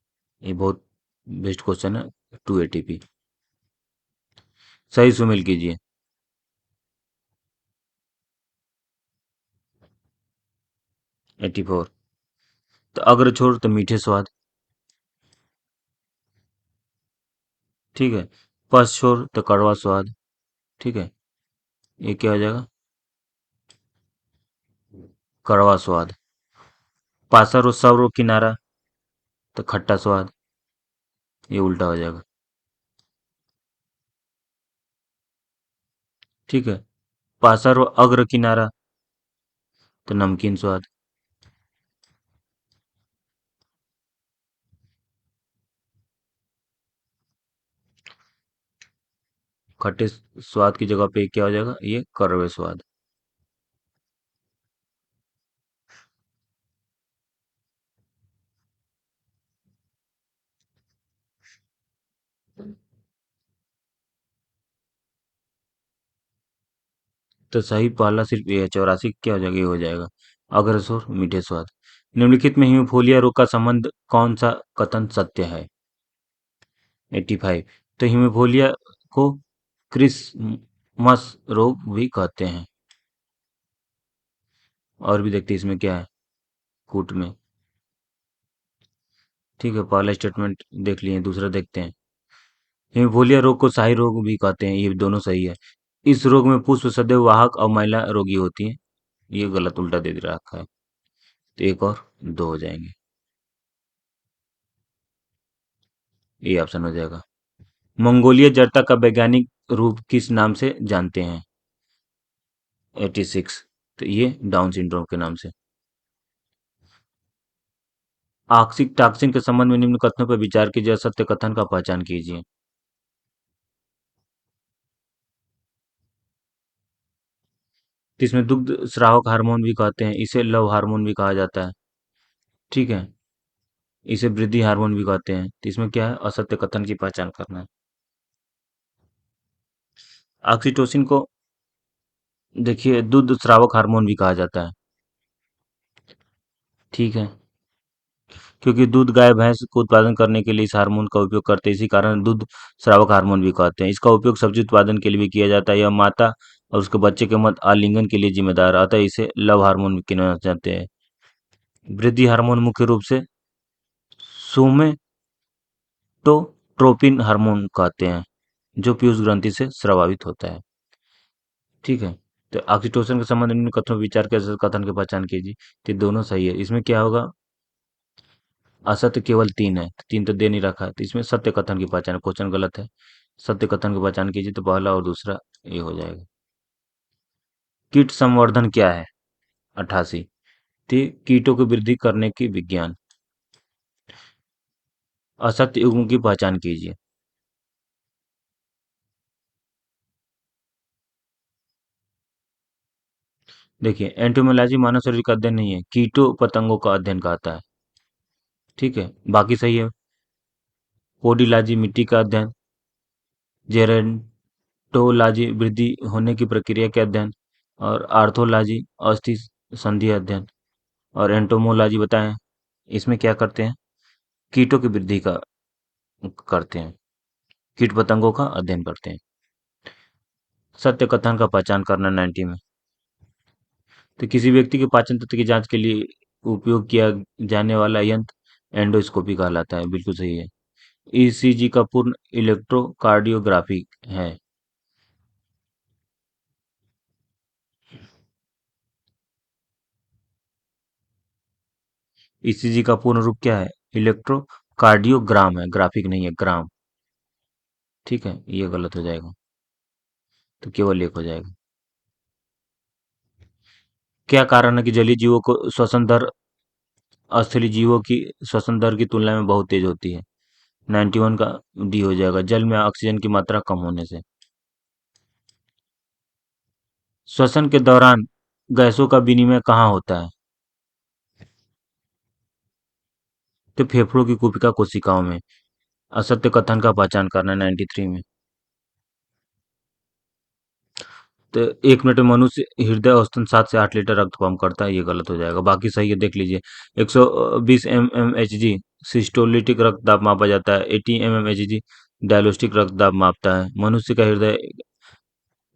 ये बहुत बेस्ट क्वेश्चन है। 2 एटीपी सही सुमेल कीजिए। 84। तो अग्र छोर तो मीठे स्वाद, ठीक है। पश्च छोर तो कड़वा स्वाद, ठीक है। ये क्या हो जाएगा? कड़वा स्वाद। पासा रो सव किनारा तो खट्टा स्वाद, ये उल्टा हो जाएगा, ठीक है। पासा रो अग्र किनारा तो नमकीन स्वाद। खट्टे स्वाद की जगह पे क्या हो जाएगा? ये कड़वे स्वाद। तो सही पहला सिर्फ ये है, 84 क्या हो जाएगा? ये हो जाएगा अग्रसोर मीठे स्वाद। निम्नलिखित में हीमोफीलिया रोग का संबंध कौन सा कथन सत्य है? 85। तो हीमोफीलिया को क्रिसमस रोग भी कहते हैं। और भी देखते हैं इसमें क्या है कूट में, ठीक है। पहला स्टेटमेंट देख लिए, दूसरा देखते हैं। हीमोफीलिया रोग को शाही रोग भी कहते हैं, ये दोनों सही है। इस रोग में पुष्प सदैव वाहक और महिला रोगी होती है, ये गलत उल्टा दे दे रखा है। तो एक और दो हो जाएंगे। ये ऑप्शन हो जाएगा। मंगोलिया जड़ता का वैज्ञानिक रूप किस नाम से जानते हैं? 86। तो ये डाउन सिंड्रोम के नाम से। आंशिक टॉक्सिन के संबंध में निम्न कथनों पर विचार कीजिए, असत्य कथन का पहचान कीजिए। तो इसमें दुग्ध स्रावक हार्मोन भी कहते हैं, इसे लव हार्मोन भी कहा जाता है। ठीक है, इसे वृद्धि हार्मोन भी कहते हैं। तो इसमें क्या है, असत्य कथन की पहचान करना है। ऑक्सीटोसिन को देखिए दुग्ध स्रावक हार्मोन भी कहा जाता है। ठीक है, क्योंकि दूध गाय भैंस को उत्पादन करने के लिए इस हार्मोन का उपयोग करते हैं, इसी कारण दूध स्रावक हार्मोन भी कहते हैं। इसका उपयोग सब्जी उत्पादन के लिए भी किया जाता है। यह माता और उसके बच्चे के मध्य आलिंगन के लिए जिम्मेदार है, अतः इसे लव हार्मोन भी कहना चाहते हैं। वृद्धि हार्मोन मुख्य रूप से सोमेटोट्रोपिन हार्मोन कहते हैं, जो पीयूष ग्रंथि से स्रावित होता है। ठीक है, तो ऑक्सीटोसिन के संबंध में कथनों पर विचार के कथन की पहचान कीजिए। तो ये दोनों सही है। इसमें क्या होगा, असत्य केवल 3 है, 3 तो दे नहीं रखा है, तो इसमें सत्य कथन की पहचान, क्वेश्चन गलत है। सत्य कथन की पहचान कीजिए, तो पहला और दूसरा ये हो जाएगा। कीट संवर्धन क्या है? 88। थी कीटों की वृद्धि करने की विज्ञान। असत्य युग्म की पहचान कीजिए। देखिए एंटोमोलॉजी मानव शरीर का अध्ययन नहीं है, कीटों पतंगों का अध्ययन कहता है। ठीक है, बाकी सही है। पोडीलॉजी मिट्टी का अध्ययन, जेरेंटोलॉजी वृद्धि होने की प्रक्रिया के अध्ययन, और आर्थोलॉजी अस्थि संधि अध्ययन, और एंटोमोलॉजी बताएं इसमें क्या करते हैं, कीटों की वृद्धि का करते हैं, कीट पतंगों का अध्ययन करते हैं। सत्य कथन का पहचान करना 90 में। तो किसी व्यक्ति के पाचन तंत्र की जांच के लिए उपयोग किया जाने वाला यंत्र एंडोस्कोपी कहलाता है, बिल्कुल सही है। ईसीजी का पूर्ण इलेक्ट्रोकार्डियोग्राफी है। ईसीजी का पूर्ण रूप क्या है? इलेक्ट्रोकार्डियोग्राम है, ग्राफिक नहीं है, ग्राम। ठीक है, ये गलत हो जाएगा, तो केवल एक हो जाएगा। क्या कारण है कि जलीय जीवों को श्वसन दर स्थलीय जीवों की श्वसन दर की तुलना में बहुत तेज होती है? 91 का डी हो जाएगा, जल में ऑक्सीजन की मात्रा कम होने से। श्वसन के दौरान गैसों का विनिमय कहाँ होता है? तो फेफड़ों की कुपिका कोशिकाओं में। असत्य कथन का पहचान करना 93 में। तो 1 मिनट में मनुष्य हृदय औसतन 7 से 8 लीटर रक्त पंप करता है, ये गलत हो जाएगा। बाकी सही है, देख लीजिए। 120 mmHg सिस्टोलिटिक रक्तदाब मापा जाता है, 80 mmHg डायलोस्टिक रक्तदाब मापता है। मनुष्य का हृदय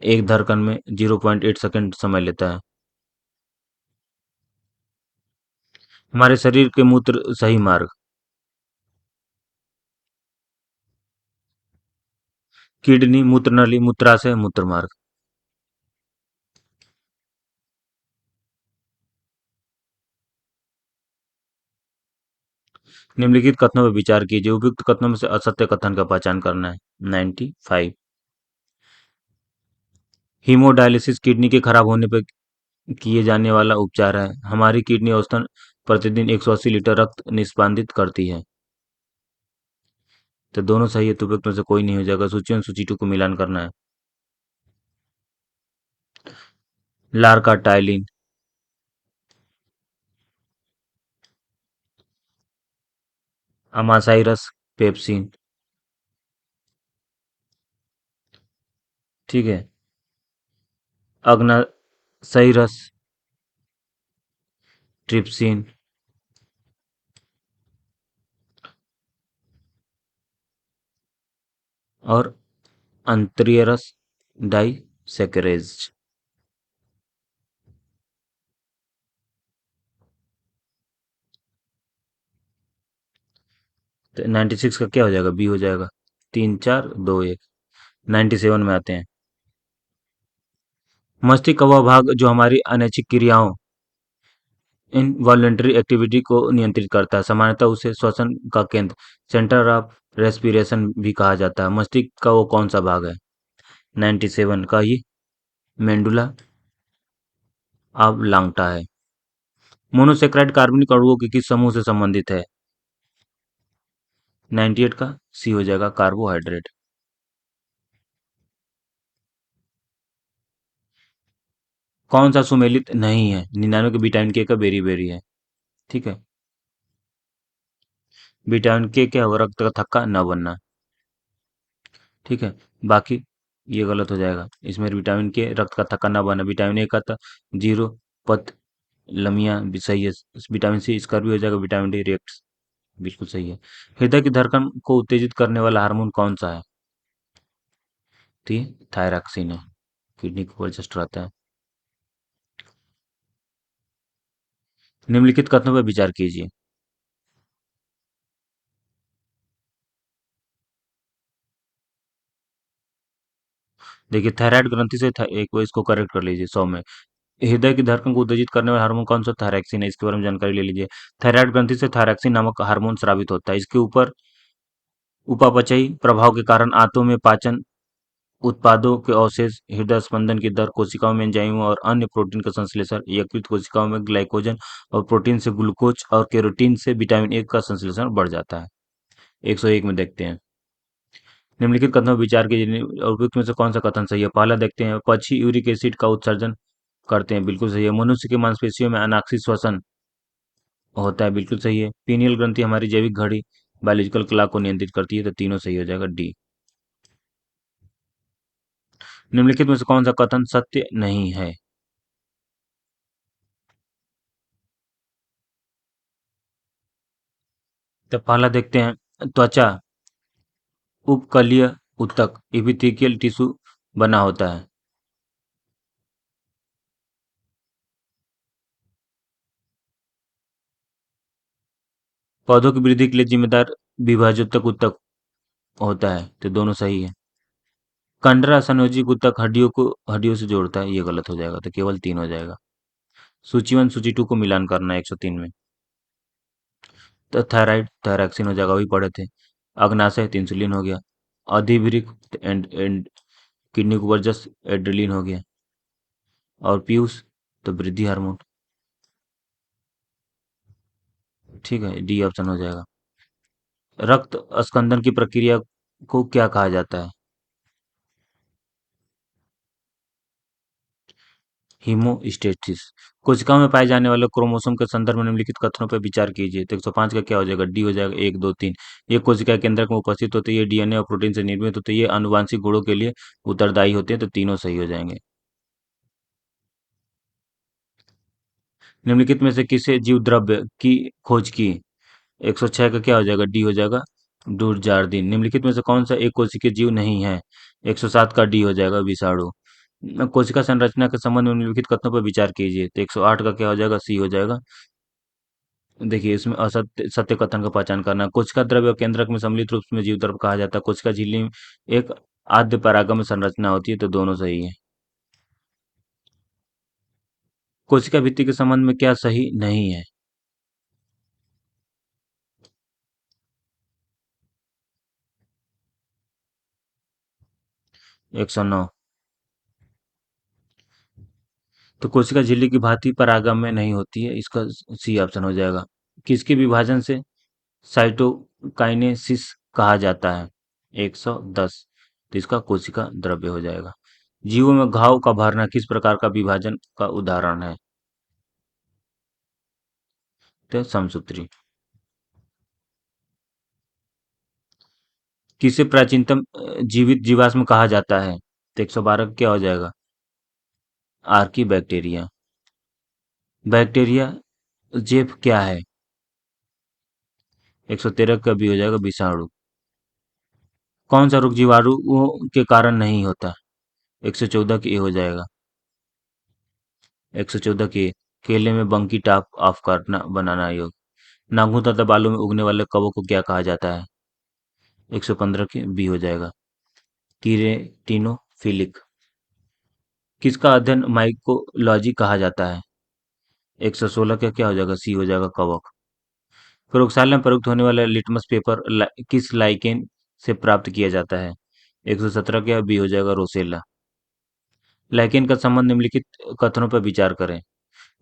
एक धड़कन में 0.8 सेकंड समय लेता है। हमारे शरीर के मूत्र सही मार्ग, किडनी, मूत्र नली, मूत्राशय, मूत्र मार्ग। निम्नलिखित कथनों पर विचार कीजिए, उपयुक्त कथनों में से असत्य कथन का पहचान करना है। 95। हीमोडायलिसिस किडनी के खराब होने पर किए जाने वाला उपचार है। हमारी किडनी औसतन प्रतिदिन 180 लीटर रक्त निष्पादित करती है। तो दोनों सही है, तो उपयुक्त में से कोई नहीं हो जाएगा। सूची 1 सूची 2 को मिलान करना है। लार्काटाइलिन, अमासाइरस, पेप्सिन। ठीक है, अग्नासाइरस, ट्रिप्सिन, और अंतरियरस डाइसेकेरेज। तो 96 का क्या हो जाएगा, बी हो जाएगा। 3 4 2 1। 97 में आते हैं। मस्तिष्क का वह भाग जो हमारी अनैच्छिक क्रियाओं इनवॉलेंटरी एक्टिविटी को नियंत्रित करता है, सामान्यतः उसे श्वसन का केंद्र सेंटर ऑफ रेस्पिरेशन भी कहा जाता है। मस्तिष्क का वो कौन सा भाग है? 97 का ये मेंडुला ऑब्लांगटा है। मोनोसेक्राइड कार्बनिक अणुओं के किस समूह से संबंधित है? 98 का सी हो जाएगा, कार्बोहाइड्रेट। कौन सा सुमेलित नहीं है? 99 के विटामिन के का बेरी बेरी है। ठीक है। विटामिन के होगा? रक्त का थक्का न बनना। ठीक है। बाकी ये गलत हो जाएगा, इसमें विटामिन के रक्त का थक्का न बनना। विटामिन ए का था जीरो पत लमिया भी सही है। विटामिन सी इसका भी हो जाएगा। विटामिन डी रिएक्ट बिल्कुल सही है। हृदय की धड़कन को उत्तेजित करने वाला हार्मोन कौन सा है? तो ये थायरॉक्सिन है, किडनी को एडजस्ट रहता है। निम्नलिखित कथनों पर विचार कीजिए। देखिए, थायराइड ग्रंथि से एक बार इसको करेक्ट कर लीजिए 100 में। हृदय की धड़कन को उत्तेजित करने वाला हार्मोन कौन सा? थायरॉक्सिन है। इसके बारे में जानकारी ले लीजिए। थायराइड ग्रंथि से थायरॉक्सिन नामक हार्मोन स्रावित होता है। इसके ऊपर उपापचयी प्रभाव के कारण आंतों में पाचन उत्पादों के अवशेष, हृदय स्पंदन की दर, कोशिकाओं में एंजाइमों और अन्य प्रोटीन का संश्लेषण, यकृत कोशिकाओं में ग्लाइकोजन और प्रोटीन से ग्लूकोज और केरोटीन से विटामिन ए का संश्लेषण बढ़ जाता है। 101 में देखते हैं। निम्नलिखित कथनों पर विचार कीजिए और उपयुक्त में से कौन सा कथन सही है? पहला देखते हैं, पक्षी यूरिक एसिड का उत्सर्जन करते हैं। बिल्कुल सही है। मनुष्य की मांसपेशियों में अनाक्षी श्वसन होता है। बिल्कुल सही है। पीनियल ग्रंथि हमारी जैविक घड़ी बायोलॉजिकल क्लॉक को नियंत्रित करती है। तो तीनों सही हो जाएगा, डी। निम्नलिखित में से कौन सा कथन सत्य नहीं है? तो पहला देखते हैं, त्वचा उपकलीय ऊतक इपिथेलियल टिश्यू बना होता है। पौधों की वृद्धि के लिए जिम्मेदार विभाजोतक ऊतक होता है। तो दोनों सही है। कंडरा संयोजी ऊतक हड्डियों को हड्डियों से जोड़ता है। ये गलत हो जाएगा, तो केवल तीन हो जाएगा। सूची वन सूची टू को मिलान करना है 103 में। तो थायराइड थायरॉक्सिन हो जाएगा, वही पढ़े थे। अग्नाशय तो इंसुलिन हो गया। अधिवृक्क एंड किडनी को वर्जस एड्रेलिन हो गया। और पीयूष तो वृद्धि हार्मोन। ठीक है, डी ऑप्शन हो जाएगा। रक्त स्कंदन की प्रक्रिया को क्या कहा जाता है? हीमोस्टेसिस। कोशिकाओं में पाए जाने वाले क्रोमोसोम के संदर्भ में निम्नलिखित कथनों पर विचार कीजिए। तो 105 का क्या हो जाएगा? डी हो जाएगा। 1 2 3। ये कोशिका केंद्रक में उपस्थित होते हैं, ये डीएनए और प्रोटीन से निर्मित होते हैं, ये आनुवांशिक गुणों के लिए उत्तरदायी होते हैं। तो तीनों सही हो जाएंगे। निम्नलिखित में से किसे जीव द्रव्य की खोज की? 106 का क्या हो जाएगा? डी हो जाएगा, डूरजार्दिन। निम्नलिखित में से कौन सा एक कोशिकीय जीव नहीं है? 107 का डी हो जाएगा, विषाणु। कोशिका संरचना के संबंध में निम्नलिखित कथनों पर विचार कीजिए। तो 108 का क्या हो जाएगा? सी हो जाएगा। देखिए, इसमें असत्य सत्य कथन का पहचान करना। कोशिका द्रव्य और केंद्रक में सम्मिलित रूप में जीव द्रव्य कहा जाता है। कोशिका झिल्ली में एक आद्य परागम संरचना होती है। तो दोनों सही है। कोशिका भित्ति के संबंध में क्या सही नहीं है? 109। तो कोशिका झिल्ली की भांति परागम में नहीं होती है। इसका सी ऑप्शन हो जाएगा। किसके विभाजन से साइटोकाइनेसिस कहा जाता है? 110। तो इसका कोशिका द्रव्य हो जाएगा। जीवों में घाव का भरना किस प्रकार का विभाजन का उदाहरण है? तो समसूत्री। किसे प्राचीनतम जीवित जीवाश्म कहा जाता है? तो 112 क्या हो जाएगा? Archie bacteria. बैक्टीरिया जेफ क्या है? 113 का भी हो जाएगा, विषाणु। कौन सा रोग जीवाणुओं के कारण नहीं होता? 114 की ए हो जाएगा। 114 की ए, केले में बंकी टॉप ऑफ करना बनाना योग। नाखून तथा बालों में उगने वाले कवक को क्या कहा जाता है? 115 की बी हो जाएगा, कीरेटिनोफिलिक। किसका अध्ययन माइकोलॉजी कहा जाता है? 116 का क्या हो जाएगा? सी हो जाएगा, कवक। प्रयोगशाला में प्रयुक्त होने वाला लिटमस पेपर किस लाइकेन से प्राप्त किया जाता है? 117 क्या बी हो जाएगा रोसेला। लाइकेन का संबंध निम्नलिखित कथनों पर विचार करें।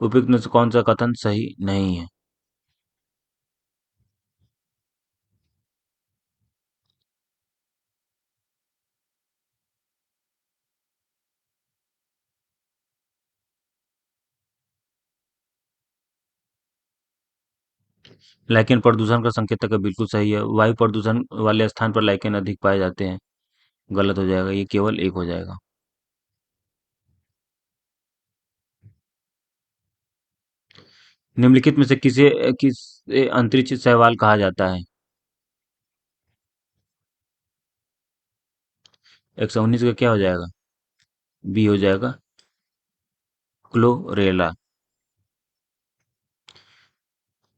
उपयुक्त में से कौन सा कथन सही नहीं है? लाइकेन प्रदूषण का संकेतक है, बिल्कुल सही है। वायु प्रदूषण वाले स्थान पर लाइकेन अधिक पाए जाते हैं, गलत हो जाएगा, ये केवल एक हो जाएगा। निम्नलिखित में से किसे अंतरिक्ष शैवाल कहा जाता है? 119 का क्या हो जाएगा? बी हो जाएगा क्लोरेला।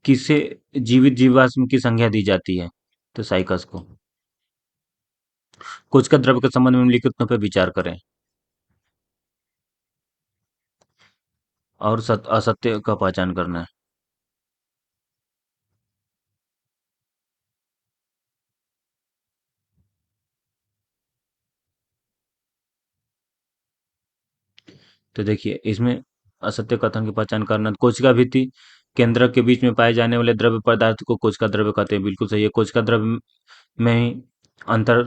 किसे जीवित जीवाश्म की संज्ञा दी जाती है? तो साइकस को। कोशिका द्रव्य के संबंध में निम्नलिखितों पर विचार करें और असत्य का पहचान करना है। तो देखिए इसमें असत्य कथन की पहचान करना, कोशिका भित्ति केंद्रक के बीच में पाए जाने वाले द्रव्य पदार्थ को कोशिका द्रव्य कहते हैं, बिल्कुल सही है। कोशिका द्रव्य में ही अंतर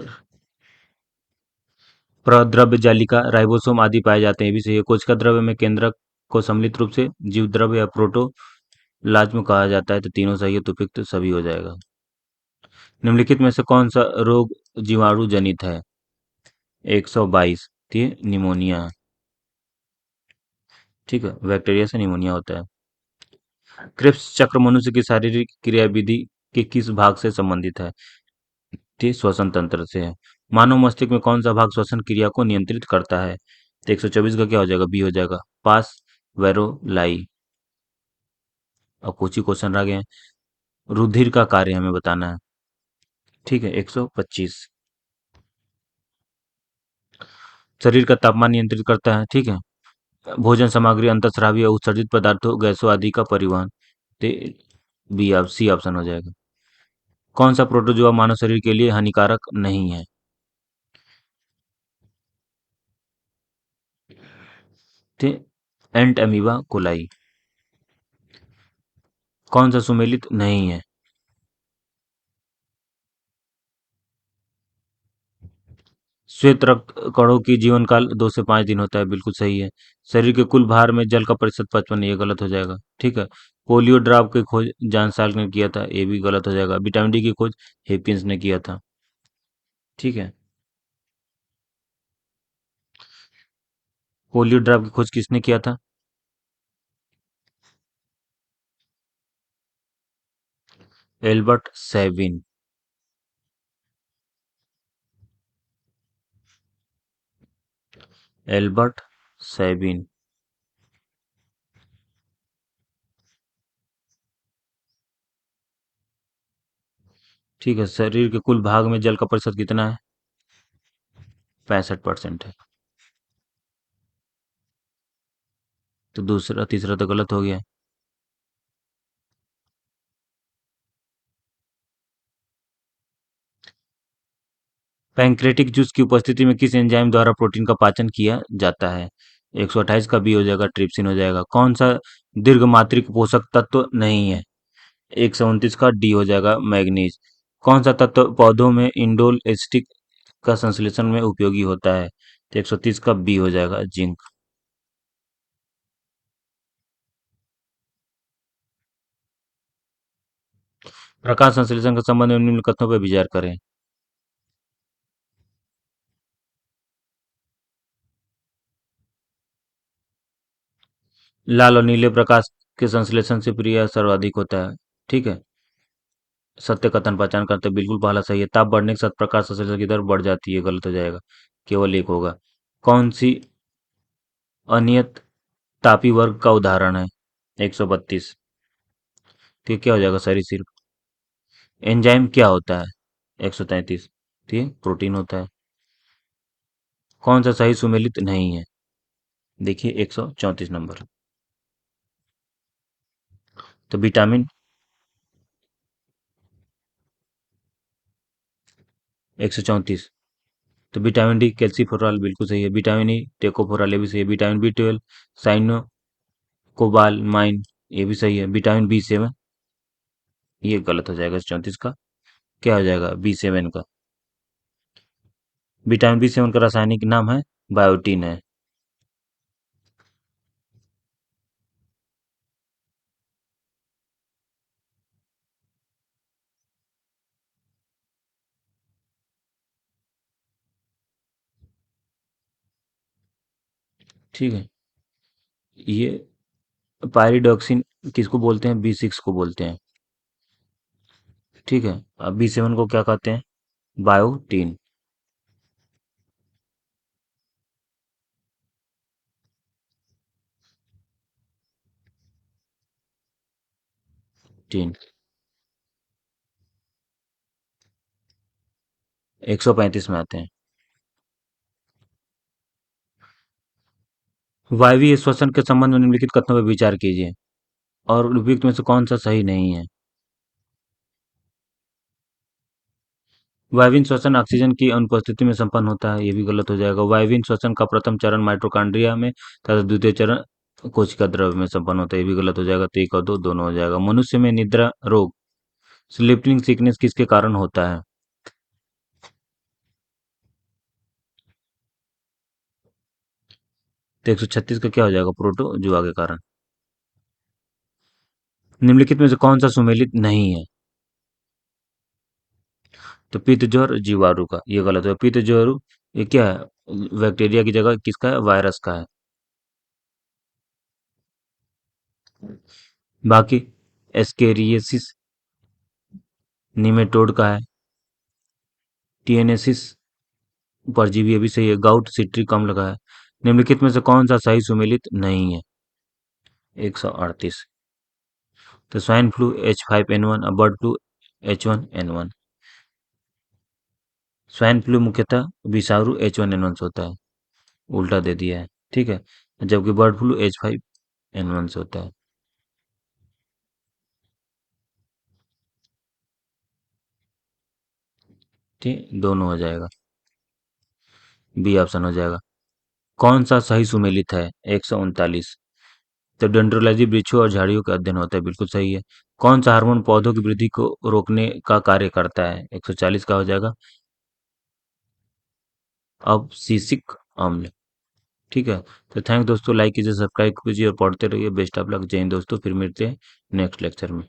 प्रद्रव्य जालिका राइबोसोम आदि पाए जाते हैं, ये भी सही है। कोशिका द्रव्य में केंद्रक को सम्मिलित रूप से जीव द्रव्य या प्रोटोप्लाज्म कहा जाता है, तो तीनों सही है, तो उपयुक्त सभी हो जाएगा। निम्नलिखित में से कौन सा रोग जीवाणु जनित है? 122, ये निमोनिया है। ठीक है, बैक्टीरिया से निमोनिया होता है। क्रिप्स चक्र मनुष्य की शारीरिक क्रियाविधि के किस भाग से संबंधित है? ये श्वसन तंत्र से है। मानव मस्तिष्क में कौन सा भाग श्वसन क्रिया को नियंत्रित करता है? तो 124 का क्या हो जाएगा? बी हो जाएगा पास वेरोलाई। अब कुछ ही क्वेश्चन रह गए हैं। रुधिर का कार्य हमें बताना है। ठीक है, 125। शरीर का तापमान नियंत्रित करता है। ठीक है। भोजन सामग्री अंतःस्रावी या उत्सर्जित पदार्थों गैसों आदि का परिवहन। ते बी आप सी ऑप्शन हो जाएगा। कौन सा प्रोटोजोआ मानव शरीर के लिए हानिकारक नहीं है? ते एंट अमीबा कोलाई। कौन सा सुमेलित नहीं है? श्वेत रक्त कणों की जीवन काल 2 से 5 दिन होता है, बिल्कुल सही है। शरीर के कुल भार में जल का प्रतिशत 55, ये गलत हो जाएगा। ठीक है। पोलियो ड्रॉप की खोज जॉन साल्क ने किया था, ये भी गलत हो जाएगा। विटामिन डी की खोज हेपियंस ने किया था। ठीक है। पोलियो ड्रॉप की खोज किसने किया था? Albert seven. Albert seven. ठीक है, शरीर के कुल भाग में जल का प्रतिशत कितना है? 65% है। तो दूसरा तीसरा तो गलत हो गया। पैंक्रेटिक जूस की उपस्थिति में किस एंजाइम द्वारा प्रोटीन का पाचन किया जाता है? 128 का बी हो जाएगा ट्रिप्सिन हो जाएगा। कौन सा दीर्घ मात्रिक पोषक तत्व नहीं है? 129 का डी हो जाएगा मैग्नीज। कौन सा तत्व पौधों में इंडोल एसिटिक का संश्लेषण में उपयोगी होता है? तो 130 का बी हो जाएगा जिंक। प्रकाश संश्लेषण के संबंध में निम्न कथनों पर विचार करें। लाल और नीले प्रकाश के संश्लेषण से प्रिय सर्वाधिक होता है। ठीक है। सत्य कथन पहचान करते हैं, बिल्कुल पहला सही है। ताप बढ़ने के साथ प्रकाश संश्लेषण की दर बढ़ जाती है, गलत हो जाएगा, केवल एक होगा। कौन सी अनियत तापी वर्ग का उदाहरण है? 132। ठीक, क्या हो जाएगा सही सिर्फ। एंजाइम क्या होता है? 133। ठीक, प्रोटीन होता है। कौन सा सही सुमेलित नहीं है? देखिए 134 नंबर। तो विटामिन 134। तो विटामिन डी कैल्सीफेरॉल बिल्कुल सही है। विटामिन ई टेकोफेरॉल ये भी सही है। विटामिन बी 12 साइनो कोबालमाइन ये भी सही है। विटामिन बी 7 ये गलत हो जाएगा 34 का। क्या हो जाएगा बी 7 का? विटामिन बी 7 का रासायनिक नाम है बायोटीन है। ठीक है। ये पायरिडॉक्सिन किसको बोलते हैं? बी 6 को बोलते हैं। ठीक है। अब बी 7 को क्या कहते हैं? बायोटीन। टीन 135 में आते हैं। वायवीय श्वसन के संबंध में निम्नलिखित कथनों पर विचार कीजिए और उपयुक्त में से कौन सा सही नहीं है। वायवीय श्वसन ऑक्सीजन की अनुपस्थिति में संपन्न होता है, ये भी गलत हो जाएगा। वायवीय श्वसन का प्रथम चरण माइटोकॉन्ड्रिया में तथा द्वितीय चरण कोशिका द्रव्य में संपन्न होता है, ये भी गलत हो जाएगा। तो एक और दो दोनों हो जाएगा। मनुष्य में निद्रा रोग स्लीपिंग सिकनेस किसके कारण होता है? तो 136 का क्या हो जाएगा? प्रोटोजुआ के कारण। निम्नलिखित में से कौन सा सुमेलित नहीं है? तो पित्त ज्वर जीवाणु का, ये गलत है। पित्त ज्वर ये क्या है? बैक्टीरिया की जगह किसका है? वायरस का है। बाकी एस्केरियसिस निमेटोड का है। टीएनएसिस परजीवी, ये भी सही है। गाउट सिट्रिक अम्ल का है। निम्नलिखित में से कौन सा सही सुमेलित नहीं है? 138। तो स्वाइन फ्लू H5N1 और bird flu H1N1। Swine flu मुख्यतः विषाणु H1N1 से होता है, उल्टा दे दिया है। ठीक है। जबकि बर्ड फ्लू H5N1 से होता है। ठीक, दोनों हो जाएगा। बी ऑप्शन हो जाएगा। कौन सा सही सुमेलित है? 139। तो डेंड्रोलॉजी वृक्षों और झाड़ियों का अध्ययन होता है, बिल्कुल सही है। कौन सा हार्मोन पौधों की वृद्धि को रोकने का कार्य करता है? 140 का हो जाएगा अबसिसिक अम्ल। ठीक है। तो थैंक दोस्तों, लाइक कीजिए, सब्सक्राइब कीजिए और पढ़ते रहिए। Best of luck. जय हिंद दोस्तों, फिर मिलते हैं नेक्स्ट लेक्चर में।